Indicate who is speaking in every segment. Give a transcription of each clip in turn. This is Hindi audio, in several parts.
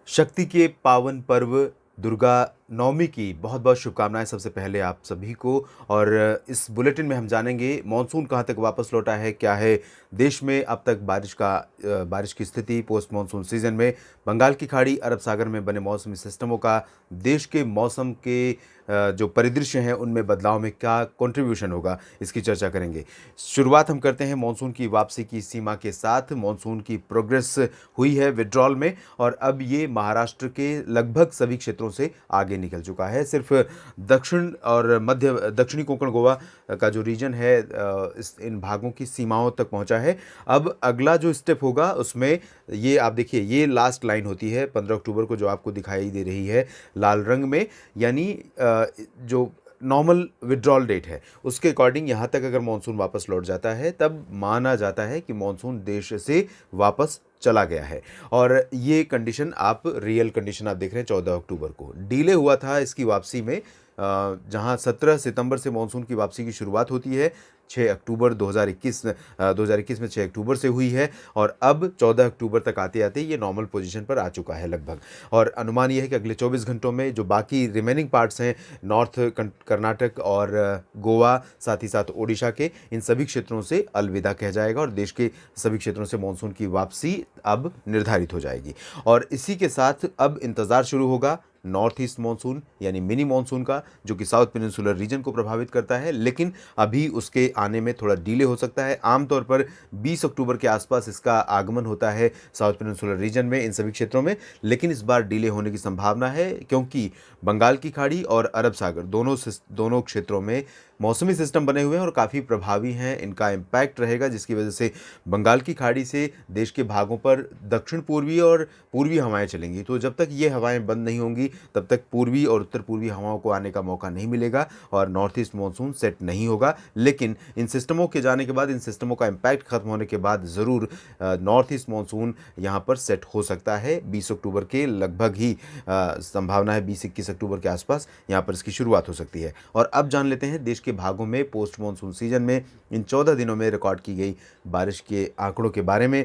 Speaker 1: शक्ति के पावन पर्व दुर्गा नवमी की बहुत बहुत शुभकामनाएं सबसे पहले आप सभी को। और इस बुलेटिन में हम जानेंगे मॉनसून कहां तक वापस लौटा है, क्या है देश में अब तक बारिश की स्थिति पोस्ट मॉनसून सीजन में, बंगाल की खाड़ी अरब सागर में बने मौसमी सिस्टमों का देश के मौसम के जो परिदृश्य हैं उनमें बदलाव में क्या कंट्रीब्यूशन होगा, इसकी चर्चा करेंगे। शुरुआत हम करते हैं मॉनसून की वापसी की सीमा के साथ। मॉनसून की प्रोग्रेस हुई है विड्रॉल में और अब ये महाराष्ट्र के लगभग सभी क्षेत्रों से आगे निकल चुका है। सिर्फ दक्षिण और मध्य दक्षिणी कोंकण गोवा का जो रीजन है इन भागों की सीमाओं तक पहुंचा है। अब अगला जो स्टेप होगा उसमें ये आप देखिए, ये लास्ट लाइन होती है 15 अक्टूबर को जो आपको दिखाई दे रही है लाल रंग में, यानी जो नॉर्मल विड्रॉल डेट है उसके अकॉर्डिंग यहाँ तक अगर मानसून वापस लौट जाता है तब माना जाता है कि मानसून देश से वापस चला गया है। और ये कंडीशन रियल कंडीशन आप देख रहे हैं 14 अक्टूबर को डिले हुआ था इसकी वापसी में, जहां 17 सितंबर से मानसून की वापसी की शुरुआत होती है। 6 अक्टूबर 2021 में 6 अक्टूबर से हुई है और अब 14 अक्टूबर तक आते आते ये नॉर्मल पोजीशन पर आ चुका है लगभग। और अनुमान ये है कि अगले 24 घंटों में जो बाकी रिमेनिंग पार्ट्स हैं नॉर्थ कर्नाटक और गोवा, साथ ही साथ ओडिशा के, इन सभी क्षेत्रों से अलविदा कह जाएगा और देश के सभी क्षेत्रों से मानसून की वापसी अब निर्धारित हो जाएगी। और इसी के साथ अब इंतज़ार शुरू होगा नॉर्थ ईस्ट मानसून यानी मिनी मानसून का, जो कि साउथ पेनिनसुलर रीजन को प्रभावित करता है, लेकिन अभी उसके आने में थोड़ा डिले हो सकता है। आमतौर पर 20 अक्टूबर के आसपास इसका आगमन होता है साउथ पेनिनसुलर रीजन में इन सभी क्षेत्रों में, लेकिन इस बार डिले होने की संभावना है क्योंकि बंगाल की खाड़ी और अरब सागर दोनों क्षेत्रों में मौसमी सिस्टम बने हुए हैं और काफ़ी प्रभावी हैं, इनका इम्पैक्ट रहेगा, जिसकी वजह से बंगाल की खाड़ी से देश के भागों पर दक्षिण पूर्वी और पूर्वी हवाएं चलेंगी। तो जब तक ये हवाएं बंद नहीं होंगी तब तक पूर्वी और उत्तर पूर्वी हवाओं को आने का मौका नहीं मिलेगा और नॉर्थ ईस्ट मानसून सेट नहीं होगा। लेकिन इन सिस्टमों के जाने के बाद, इन सिस्टमों का इम्पैक्ट खत्म होने के बाद ज़रूर नॉर्थ ईस्ट मानसून यहाँ पर सेट हो सकता है। 20 अक्टूबर के लगभग ही संभावना है, 20-21 अक्टूबर के आसपास यहाँ पर इसकी शुरुआत हो सकती है। और अब जान लेते हैं देश के भागों में पोस्ट मानसून सीजन में इन 14 दिनों में रिकॉर्ड की गई बारिश के आंकड़ों के बारे में।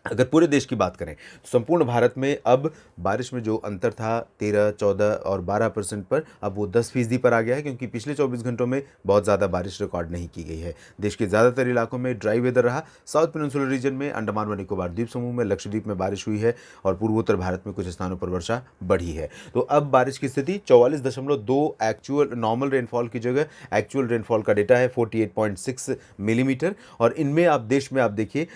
Speaker 1: अगर पूरे देश की बात करें तो संपूर्ण भारत में अब बारिश में जो अंतर था 13, 14 और 12% पर, अब वो 10% पर आ गया है क्योंकि पिछले 24 घंटों में बहुत ज़्यादा बारिश रिकॉर्ड नहीं की गई है। देश के ज़्यादातर इलाकों में ड्राई वेदर रहा। साउथ पेनिनसुलर रीजन में, अंडमान व निकोबार द्वीप समूह में, लक्षद्वीप में बारिश हुई है और पूर्वोत्तर भारत में कुछ स्थानों पर वर्षा बढ़ी है। तो अब बारिश की स्थिति 44.2 एक्चुअल नॉर्मल रेनफॉल की जगह एक्चुअल रेनफॉल का डेटा है 48.6 मिलीमीटर। और इनमें आप देश में आप देखिए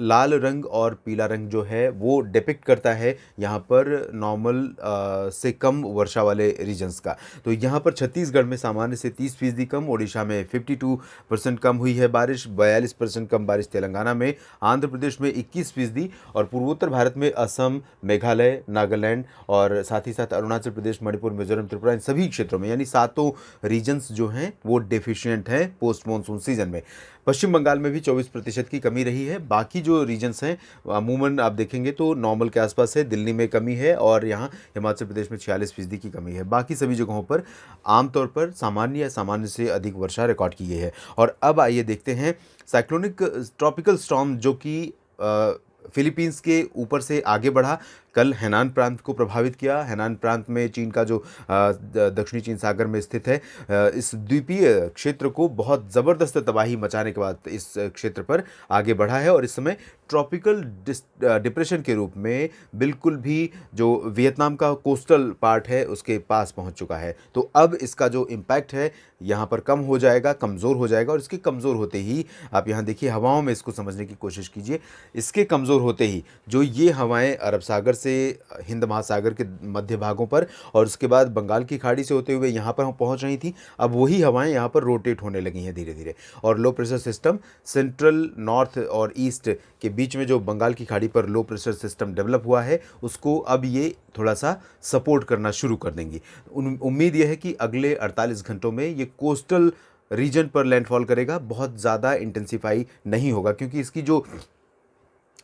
Speaker 1: लाल रंग और पीला रंग जो है वो डिपिक्ट करता है यहाँ पर नॉर्मल से कम वर्षा वाले रीजन्स का। तो यहाँ पर छत्तीसगढ़ में सामान्य से 30% कम, ओडिशा में 52% कम हुई है बारिश, 42% कम बारिश तेलंगाना में, आंध्र प्रदेश में 21% और पूर्वोत्तर भारत में असम, मेघालय, नागालैंड और साथ ही साथ अरुणाचल प्रदेश, मणिपुर, मिजोरम, त्रिपुरा, इन सभी क्षेत्रों में यानी सातों रीजन्स जो हैं वो डेफिशिएंट हैं पोस्ट मानसून सीजन में। पश्चिम बंगाल में भी 24% की कमी रही है। बाकी जो रीजन्स हैं अमूमन आप देखेंगे तो नॉर्मल के आसपास है। दिल्ली में कमी है और यहाँ हिमाचल प्रदेश में 46% की कमी है। बाकी सभी जगहों पर आमतौर पर सामान्य या सामान्य से अधिक वर्षा रिकॉर्ड की गई है। और अब आइए देखते हैं साइक्लोनिक ट्रॉपिकल स्टॉर्म जो कि फिलीपींस के ऊपर से आगे बढ़ा, कल हैनान प्रांत को प्रभावित किया। हैनान प्रांत में चीन का जो दक्षिणी चीन सागर में स्थित है, इस द्वीपीय क्षेत्र को बहुत ज़बरदस्त तबाही मचाने के बाद इस क्षेत्र पर आगे बढ़ा है और इस समय ट्रॉपिकल डिप्रेशन के रूप में बिल्कुल भी जो वियतनाम का कोस्टल पार्ट है उसके पास पहुंच चुका है। तो अब इसका जो इम्पैक्ट है यहाँ पर कम हो जाएगा, कमज़ोर हो जाएगा और इसके कमज़ोर होते ही आप यहाँ देखिए हवाओं में इसको समझने की कोशिश कीजिए। इसके कमज़ोर होते ही जो ये हवाएं अरब सागर से हिंद महासागर के मध्य भागों पर और उसके बाद बंगाल की खाड़ी से होते हुए यहाँ पर हम पहुँच रही थी, अब वही हवाएं यहाँ पर रोटेट होने लगी हैं धीरे धीरे। और low pressure system central, north और ईस्ट के बीच में जो बंगाल की खाड़ी पर लो प्रेशर सिस्टम डेवलप हुआ है उसको अब ये थोड़ा सा सपोर्ट करना शुरू कर देंगी। उम्मीद यह है कि अगले 48 घंटों में ये कोस्टल रीजन पर लैंडफॉल करेगा, बहुत ज़्यादा इंटेंसिफाई नहीं होगा क्योंकि इसकी जो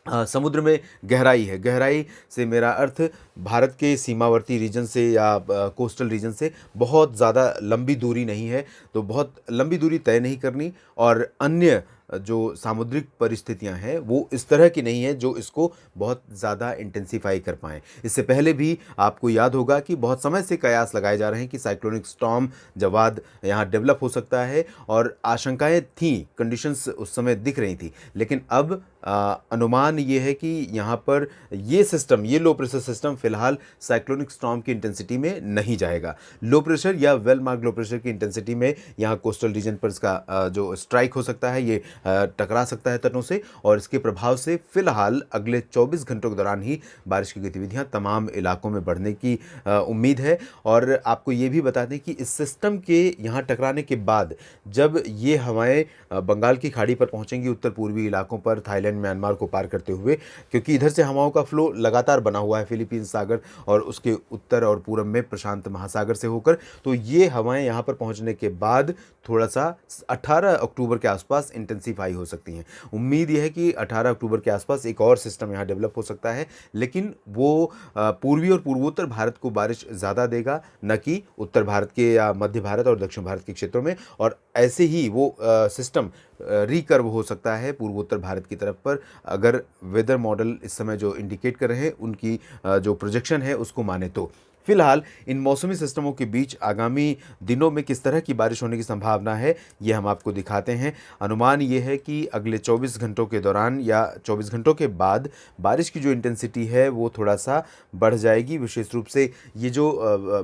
Speaker 1: समुद्र में गहराई है, गहराई से मेरा अर्थ भारत के सीमावर्ती रीजन से या कोस्टल रीजन से बहुत ज़्यादा लंबी दूरी नहीं है, तो बहुत लंबी दूरी तय नहीं करनी और अन्य जो सामुद्रिक परिस्थितियां हैं वो इस तरह की नहीं है जो इसको बहुत ज़्यादा इंटेंसिफाई कर पाएँ। इससे पहले भी आपको याद होगा कि बहुत समय से कयास लगाए जा रहे हैं कि साइक्लोनिक स्टॉर्म जवाद यहाँ डेवलप हो सकता है और आशंकाएँ थीं, कंडीशंस उस समय दिख रही थी। लेकिन अब अनुमान ये है कि यहाँ पर ये सिस्टम, ये लो प्रेशर सिस्टम फ़िलहाल साइक्लोनिक स्टॉर्म की इंटेंसिटी में नहीं जाएगा। लो प्रेशर या वेल मार्क्ड लो प्रेशर की इंटेंसिटी में यहाँ कोस्टल रीजन पर इसका जो स्ट्राइक हो सकता है, ये टकरा सकता है तटों से, और इसके प्रभाव से फ़िलहाल अगले 24 घंटों के दौरान ही बारिश की गतिविधियाँ तमाम इलाकों में बढ़ने की उम्मीद है। और आपको ये भी बता दें कि इस सिस्टम के यहाँ टकराने के बाद जब ये हवाएं बंगाल की खाड़ी पर पहुंचेंगी, उत्तर पूर्वी इलाकों पर, थाईलैंड, म्यांमार को पार करते हुए, क्योंकि इधर से हवाओं का फ्लो लगातार बना हुआ है फिलीपींस सागर और उसके उत्तर और पूरब में प्रशांत महासागर से होकर, तो ये हवाएं यहाँ पर पहुंचने के बाद थोड़ा सा 18 अक्टूबर के आसपास इंटेंसीफाई हो सकती हैं। उम्मीद यह है कि 18 अक्टूबर के आसपास एक और सिस्टम यहाँ डेवलप हो सकता है, लेकिन वो पूर्वी और पूर्वोत्तर भारत को बारिश ज़्यादा देगा, न कि उत्तर भारत के या मध्य भारत और दक्षिण भारत के क्षेत्रों में। और ऐसे ही वो सिस्टम रिकर्व हो सकता है पूर्वोत्तर भारत की तरफ पर, अगर वेदर मॉडल इस समय जो इंडिकेट कर रहे हैं उनकी जो प्रोजेक्शन है उसको माने तो। फिलहाल इन मौसमी सिस्टमों के बीच आगामी दिनों में किस तरह की बारिश होने की संभावना है, ये हम आपको दिखाते हैं। अनुमान ये है कि अगले 24 घंटों के दौरान या 24 घंटों के बाद बारिश की जो इंटेंसिटी है वो थोड़ा सा बढ़ जाएगी। विशेष रूप से ये जो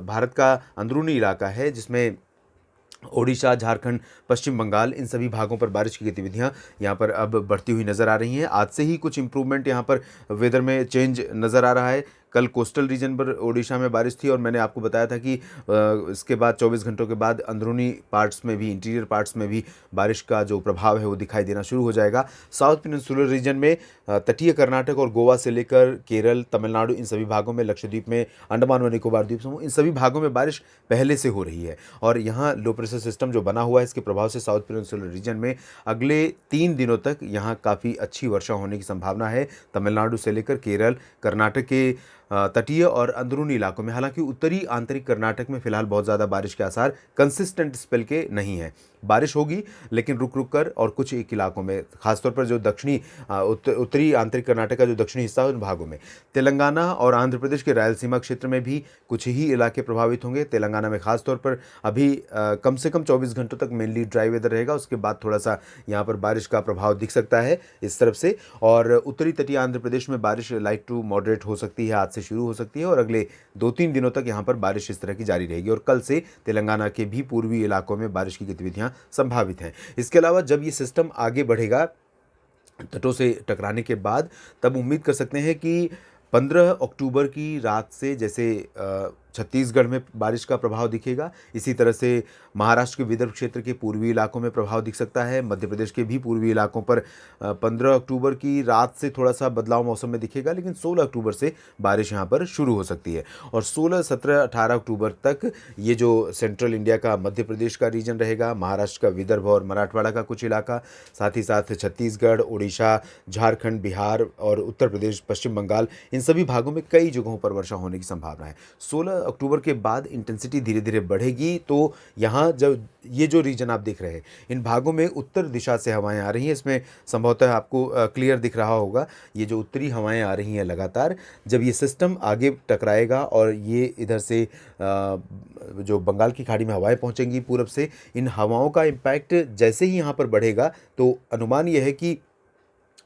Speaker 1: भारत का अंदरूनी इलाका है, जिसमें ओडिशा, झारखंड, पश्चिम बंगाल, इन सभी भागों पर बारिश की गतिविधियां यहाँ पर अब बढ़ती हुई नज़र आ रही हैं। आज से ही कुछ इम्प्रूवमेंट यहाँ पर वेदर में चेंज नज़र आ रहा है। कल कोस्टल रीजन पर ओडिशा में बारिश थी और मैंने आपको बताया था कि इसके बाद 24 घंटों के बाद अंदरूनी पार्ट्स में भी, इंटीरियर पार्ट्स में भी बारिश का जो प्रभाव है वो दिखाई देना शुरू हो जाएगा। साउथ पेनिनसुलर रीजन में तटीय कर्नाटक और गोवा से लेकर केरल, तमिलनाडु, इन सभी भागों में, लक्षद्वीप में, अंडमान व निकोबार द्वीप समूह, इन सभी भागों में बारिश पहले से हो रही है। और यहाँ लो प्रेशर सिस्टम जो बना हुआ है, इसके प्रभाव से साउथ पेनिनसुलर रीजन में अगले 3 दिनों तक यहाँ काफ़ी अच्छी वर्षा होने की संभावना है। तमिलनाडु से लेकर केरल, कर्नाटक के तटीय और अंदरूनी इलाकों में, हालांकि उत्तरी आंतरिक कर्नाटक में फिलहाल बहुत ज़्यादा बारिश के आसार कंसिस्टेंट स्पेल के नहीं है। बारिश होगी लेकिन रुक रुक कर, और कुछ एक इलाकों में, खासतौर पर जो दक्षिणी उत्तरी आंतरिक कर्नाटक का जो दक्षिणी हिस्सा है उन भागों में। तेलंगाना और आंध्र प्रदेश के रायलसीमा क्षेत्र में भी कुछ ही इलाके प्रभावित होंगे। तेलंगाना में खासतौर पर अभी कम से कम 24 घंटों तक मेनली ड्राई वेदर रहेगा, उसके बाद थोड़ा सा यहाँ पर बारिश का प्रभाव दिख सकता है इस तरफ से। और उत्तरी तटीय आंध्र प्रदेश में बारिश लाइट टू मॉडरेट हो सकती है, आज से शुरू हो सकती है और अगले 2-3 दिनों तक यहाँ पर बारिश इस तरह की जारी रहेगी। और कल से तेलंगाना के भी पूर्वी इलाकों में बारिश की गतिविधियाँ संभावित हैं। इसके अलावा जब ये सिस्टम आगे बढ़ेगा तटों से टकराने के बाद, तब उम्मीद कर सकते हैं कि 15 अक्टूबर की रात से जैसे छत्तीसगढ़ में बारिश का प्रभाव दिखेगा, इसी तरह से महाराष्ट्र के विदर्भ क्षेत्र के पूर्वी इलाकों में प्रभाव दिख सकता है। मध्य प्रदेश के भी पूर्वी इलाकों पर 15 अक्टूबर की रात से थोड़ा सा बदलाव मौसम में दिखेगा, लेकिन 16 अक्टूबर से बारिश यहाँ पर शुरू हो सकती है। और 16, 17, 18 अक्टूबर तक ये जो सेंट्रल इंडिया का मध्य प्रदेश का रीजन रहेगा, महाराष्ट्र का विदर्भ और मराठवाड़ा का कुछ इलाका, साथ ही साथ छत्तीसगढ़, उड़ीसा, झारखंड, बिहार और उत्तर प्रदेश, पश्चिम बंगाल, इन सभी भागों में कई जगहों पर वर्षा होने की संभावना है। 16 अक्टूबर के बाद इंटेंसिटी धीरे धीरे बढ़ेगी, तो यहाँ जब ये जो रीजन आप देख रहे हैं, इन भागों में उत्तर दिशा से हवाएं आ रही हैं। इसमें संभवतः आपको क्लियर दिख रहा होगा, ये जो उत्तरी हवाएं आ रही हैं लगातार, जब ये सिस्टम आगे टकराएगा और ये इधर से जो बंगाल की खाड़ी में हवाएं पहुंचेंगी पूरब से, इन हवाओं का इम्पैक्ट जैसे ही यहाँ पर बढ़ेगा, तो अनुमान यह है कि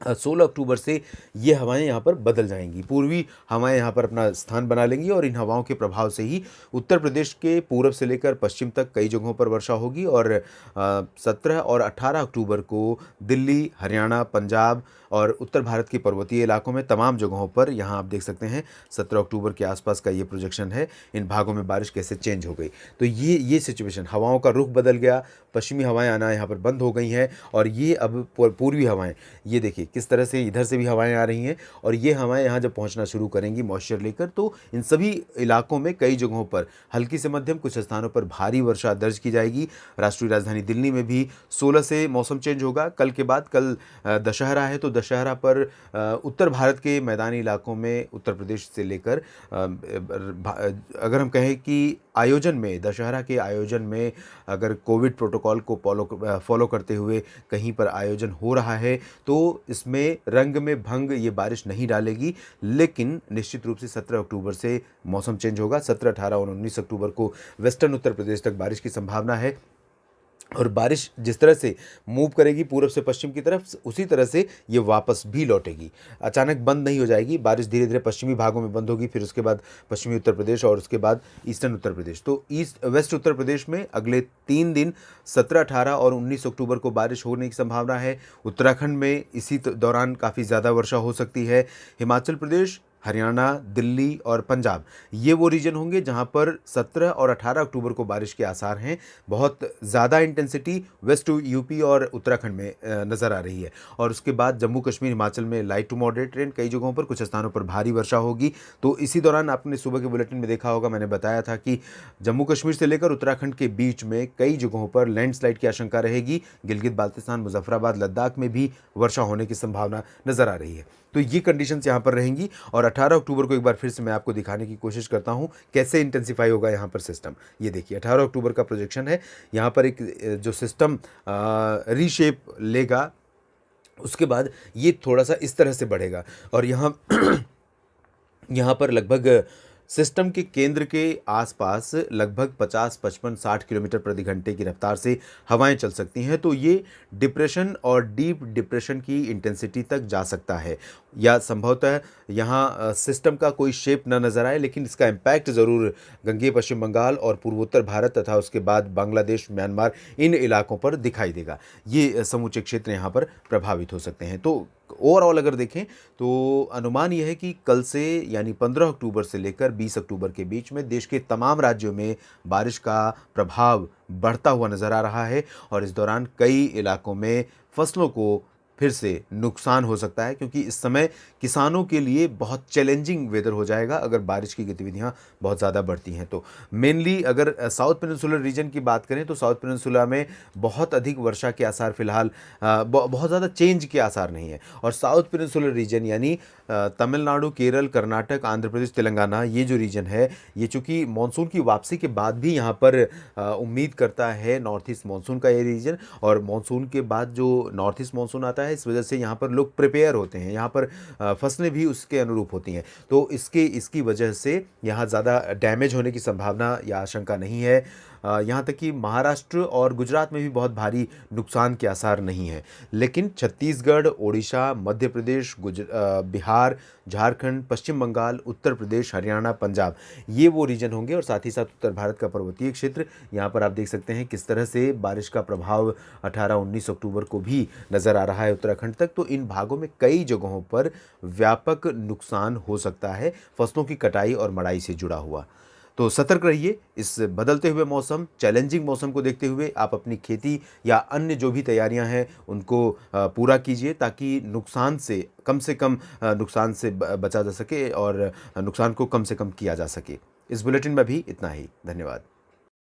Speaker 1: 16 अक्टूबर से ये हवाएं यहाँ पर बदल जाएंगी, पूर्वी हवाएं यहाँ पर अपना स्थान बना लेंगी और इन हवाओं के प्रभाव से ही उत्तर प्रदेश के पूरब से लेकर पश्चिम तक कई जगहों पर वर्षा होगी। और 17 और 18 अक्टूबर को दिल्ली, हरियाणा, पंजाब और उत्तर भारत के पर्वतीय इलाकों में तमाम जगहों पर, यहाँ आप देख सकते हैं 17 अक्टूबर के आसपास का ये प्रोजेक्शन है, इन भागों में बारिश कैसे चेंज हो गई। तो ये सिचुएशन, हवाओं का रुख बदल गया, पश्चिमी हवाएं आना यहाँ पर बंद हो गई हैं और ये अब पूर्वी हवाएं, ये देखिए किस तरह से इधर से भी हवाएं आ रही हैं और ये हवाएं यहाँ जब पहुँचना शुरू करेंगी मॉइस्चर लेकर, तो इन सभी इलाकों में कई जगहों पर हल्की से मध्यम, कुछ स्थानों पर भारी वर्षा दर्ज की जाएगी। राष्ट्रीय राजधानी दिल्ली में भी 16 से मौसम चेंज होगा। कल के बाद, कल दशहरा है, तो दशहरा पर उत्तर भारत के मैदानी इलाकों में उत्तर प्रदेश से लेकर अगर हम कहें कि आयोजन में, दशहरा के आयोजन में अगर कोविड प्रोटोकॉल को फॉलो करते हुए कहीं पर आयोजन हो रहा है तो इसमें रंग में भंग ये बारिश नहीं डालेगी। लेकिन निश्चित रूप से 17 अक्टूबर से मौसम चेंज होगा। 17, 18 और 19 अक्टूबर को वेस्टर्न उत्तर प्रदेश तक बारिश की संभावना है और बारिश जिस तरह से मूव करेगी पूर्व से पश्चिम की तरफ, उसी तरह से ये वापस भी लौटेगी। अचानक बंद नहीं हो जाएगी बारिश, धीरे धीरे पश्चिमी भागों में बंद होगी, फिर उसके बाद पश्चिमी उत्तर प्रदेश और उसके बाद ईस्टर्न उत्तर प्रदेश। तो ईस्ट वेस्ट उत्तर प्रदेश में अगले 3 दिन 17, 18 और 19 अक्टूबर को बारिश होने की संभावना है। उत्तराखंड में इसी दौरान काफ़ी ज़्यादा वर्षा हो सकती है। हिमाचल प्रदेश, हरियाणा, दिल्ली और पंजाब, ये वो रीजन होंगे जहां पर 17 और 18 अक्टूबर को बारिश के आसार हैं। बहुत ज़्यादा इंटेंसिटी वेस्ट यूपी और उत्तराखंड में नज़र आ रही है। और उसके बाद जम्मू कश्मीर, हिमाचल में लाइट टू मॉडरेट रेन, कई जगहों पर, कुछ स्थानों पर भारी वर्षा होगी। तो इसी दौरान आपने सुबह के बुलेटिन में देखा होगा, मैंने बताया था कि जम्मू कश्मीर से लेकर उत्तराखंड के बीच में कई जगहों पर लैंडस्लाइड की आशंका रहेगी। गिलगित बाल्तिस्तान, मुजफ्फराबाद, लद्दाख में भी वर्षा होने की संभावना नज़र आ रही है। तो ये कंडीशंस यहाँ पर रहेंगी। और 18 अक्टूबर को एक बार फिर से मैं आपको दिखाने की कोशिश करता हूँ कैसे इंटेंसिफाई होगा यहाँ पर सिस्टम। ये देखिए 18 अक्टूबर का प्रोजेक्शन है। यहाँ पर एक जो सिस्टम रीशेप लेगा, उसके बाद ये थोड़ा सा इस तरह से बढ़ेगा और यहाँ यहाँ पर लगभग सिस्टम के केंद्र के आसपास लगभग 50, 55, 60 किलोमीटर प्रति घंटे की रफ्तार से हवाएं चल सकती हैं। तो ये डिप्रेशन और डीप डिप्रेशन की इंटेंसिटी तक जा सकता है, या संभवतः यहाँ सिस्टम का कोई शेप न नज़र आए, लेकिन इसका इम्पैक्ट ज़रूर गंगेय पश्चिम बंगाल और पूर्वोत्तर भारत तथा उसके बाद बांग्लादेश, म्यांमार, इन इलाकों पर दिखाई देगा। ये समूचे क्षेत्र यहाँ पर प्रभावित हो सकते हैं। तो ओवरऑल अगर देखें तो अनुमान यह है कि कल से यानी 15 अक्टूबर से लेकर 20 अक्टूबर के बीच में देश के तमाम राज्यों में बारिश का प्रभाव बढ़ता हुआ नज़र आ रहा है और इस दौरान कई इलाकों में फसलों को फिर से नुकसान हो सकता है, क्योंकि इस समय किसानों के लिए बहुत चैलेंजिंग वेदर हो जाएगा अगर बारिश की गतिविधियां बहुत ज़्यादा बढ़ती हैं। तो मेनली अगर साउथ पेनिनसुलर रीजन की बात करें तो साउथ पेनिनसुला में बहुत अधिक वर्षा के आसार फिलहाल बहुत ज़्यादा चेंज के आसार नहीं है। और साउथ पेनिनसुलर रीजन यानी तमिलनाडु, केरल, कर्नाटक, आंध्र प्रदेश, तेलंगाना, ये जो रीजन है, ये चूँकि मानसून की वापसी के बाद भी यहाँ पर उम्मीद करता है नॉर्थ ईस्ट मानसून का ये रीजन, और मानसून के बाद जो नॉर्थ ईस्ट मानसून आता है इस वजह से यहाँ पर लोग प्रिपेयर होते हैं, यहाँ पर फसलें भी उसके अनुरूप होती हैं। तो इसकी वजह से यहाँ ज़्यादा डैमेज होने की संभावना या आशंका नहीं है। यहाँ तक कि महाराष्ट्र और गुजरात में भी बहुत भारी नुकसान के आसार नहीं हैं। लेकिन छत्तीसगढ़, ओडिशा, मध्य प्रदेश, बिहार, झारखंड, पश्चिम बंगाल, उत्तर प्रदेश, हरियाणा, पंजाब, ये वो रीजन होंगे और साथ ही साथ उत्तर भारत का पर्वतीय क्षेत्र। यहाँ पर आप देख सकते हैं किस तरह से बारिश का प्रभाव 18-19 अक्टूबर को भी नज़र आ रहा है उत्तराखंड तक। तो इन भागों में कई जगहों पर व्यापक नुकसान हो सकता है फसलों की कटाई और मड़ाई से जुड़ा हुआ। तो सतर्क रहिए। इस बदलते हुए मौसम, चैलेंजिंग मौसम को देखते हुए आप अपनी खेती या अन्य जो भी तैयारियां हैं उनको पूरा कीजिए, ताकि नुकसान से कम नुकसान से बचा जा सके और नुकसान को कम से कम किया जा सके। इस बुलेटिन में भी इतना ही। धन्यवाद।